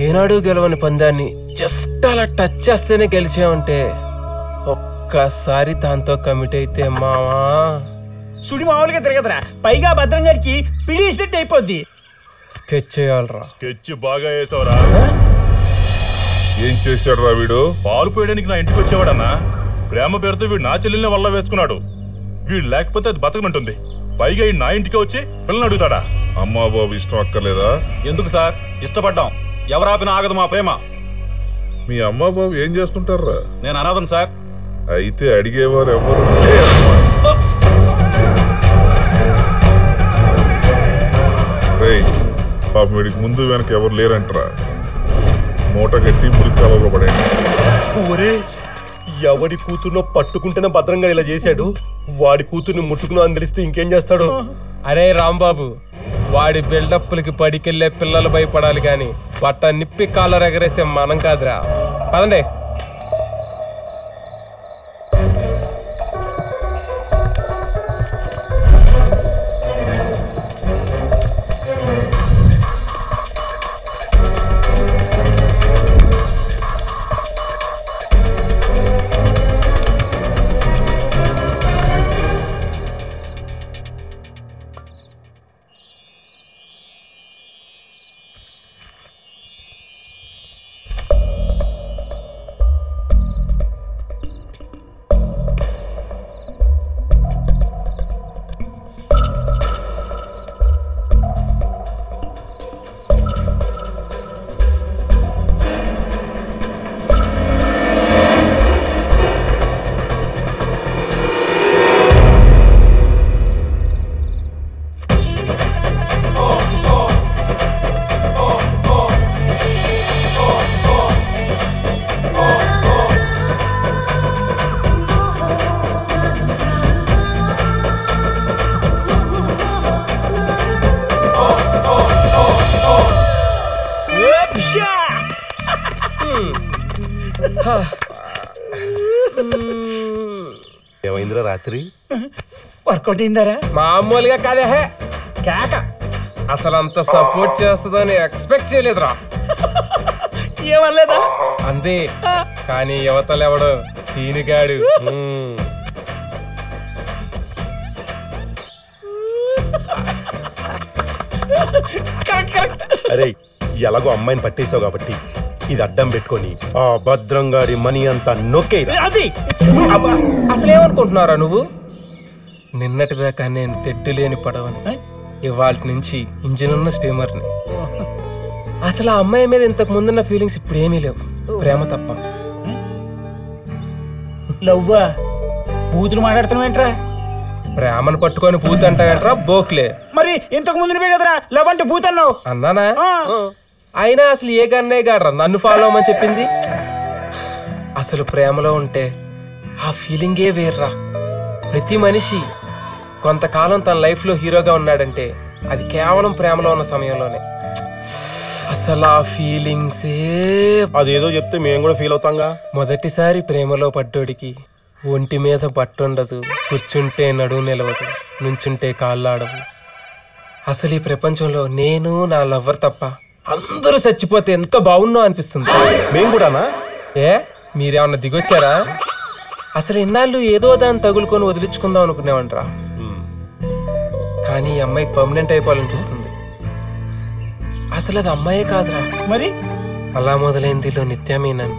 ఏనాడు గెలవని పందాన్ని జస్ట్ అలా టచ్ చేస్తేనే గెలిచామంటే ఒక్కసారి దాంతో కమిట్ అయితే మావా సుడి మామూలుగా తిరగదురా. పైగా భద్రం గారికి పిలిచినట్టు అయిపోద్ది. స్కెచ్ చేయాలరా. స్కెచ్ బాగా వేసావురా. ఏం చేశాడు రా వీడు? పాలు పోయడానికి నా ఇంటికి వచ్చేవాడన్నా. ప్రేమ పేరుతో వీడు నా చెల్లెల్ని వల్ల వేసుకున్నాడు. వీడు లేకపోతే అది బతకనంటుంది. పైగా ఈ నా ఇంటికి వచ్చి పిల్లల్ని అడుగుతాడా? అమ్మా బాబు ఇష్టం అక్కర్లేదా? ఎందుకు సార్? ఇష్టపడ్డాం. ఎవరాపినా ఆగదు మా ప్రేమ. మీ అమ్మా బాబు ఏం చేస్తుంటారా? నేను అనాథను సార్. అయితే అడిగేవారు ఎవరు? పాపం వీడికి ముందు వెనక ఎవరు లేరంటారా? మూట కట్టి మురికాలలో పడండి. ఒరే, ఎవడి కూతుర్నో పట్టుకుంటేనే భద్రంగా ఇలా చేశాడు. వాడి కూతుర్ని ముట్టుకున్నా అని తెలిస్తే ఇంకేం చేస్తాడు? అరే రాంబాబు, వాడి బిల్డప్లకి పడికెళ్లే పిల్లలు భయపడాలి గాని వాట నిప్పి కాలర్ ఎగరేసే మనం కాదురా. పదండి. ఏమైందిరా రాత్రి? వర్కౌట్ అయిందారా? మామూలుగా కాదే కేక. అసలు అంత సపోర్ట్ చేస్తుందని ఎక్స్పెక్ట్ చేయలేదురా. ఏమనలేదా? అంతే. కానీ యువతలెవడు సీనిగాడు. అరే, ఎలాగో అమ్మాయిని పట్టేసావు కాబట్టి ఇది అడ్డం పెట్టుకొని ఆ భద్రంగాడి మనీ అంతా నొక్కేరా. అది అసలేమనుకుంటున్నారా నువ్వు? నిన్నటిదాకా నేను తెడ్డు లేని పడవని, ఇవాళ నుంచి ఇంజిన్ ఉన్న స్టీమర్ని. అసలు ఆ అమ్మాయి మీద ఇంతకు ముందున్న ఫీలింగ్స్ ఇప్పుడు ఏమీ లేవు, ప్రేమ తప్ప. లవ్వా? బూతులు మాట్లాడుతున్నావు ఏంట్రా? ప్రేమను పట్టుకొని పూత అంటావేంట్రా బోక్లే. మరి ఇంతకు ముందు నువ్వే కదరా లవ్ అంటే బూత్ అన్నావు. అన్నానా? అయినా అసలు ఏ గన్నే గాడ్రా నన్ను ఫాలో అవ్వమని చెప్పింది? అసలు ప్రేమలో ఉంటే ఆ ఫీలింగే వేర్రా. ప్రతి మనిషి కొంతకాలం తన లైఫ్ లో హీరోగా ఉన్నాడంటే అది కేవలం ప్రేమలో ఉన్న సమయంలోనే. అసలు ఆ ఫీలింగ్సే. అదేదో చెప్తే మేము కూడా ఫీల్ అవుతాంగా. మొదటిసారి ప్రేమలో పడ్డోడికి ఒంటి మీద పట్టుండదు, కూర్చుంటే నడువు నిలవదు, నుంచుంటే కాళ్ళాడవు. అసలు ఈ ప్రపంచంలో నేను నా లవ్వర్ తప్ప అందరూ చచ్చిపోతే ఎంత బాగున్నావు అనిపిస్తుంది. మేము కూడానా? ఏ మీరేమన్నా దిగొచ్చారా? అసలు ఇన్నాళ్ళు ఏదో దాన్ని తగులుకొని వదిలించుకుందాం అనుకునేవంటరా. కానీ ఈ అమ్మాయికి పర్మనెంట్ అయిపోవాలనిపిస్తుంది. అసలు అది అమ్మాయే కాదురా. మరి అలా మొదలైందిలో నిత్యమేనని.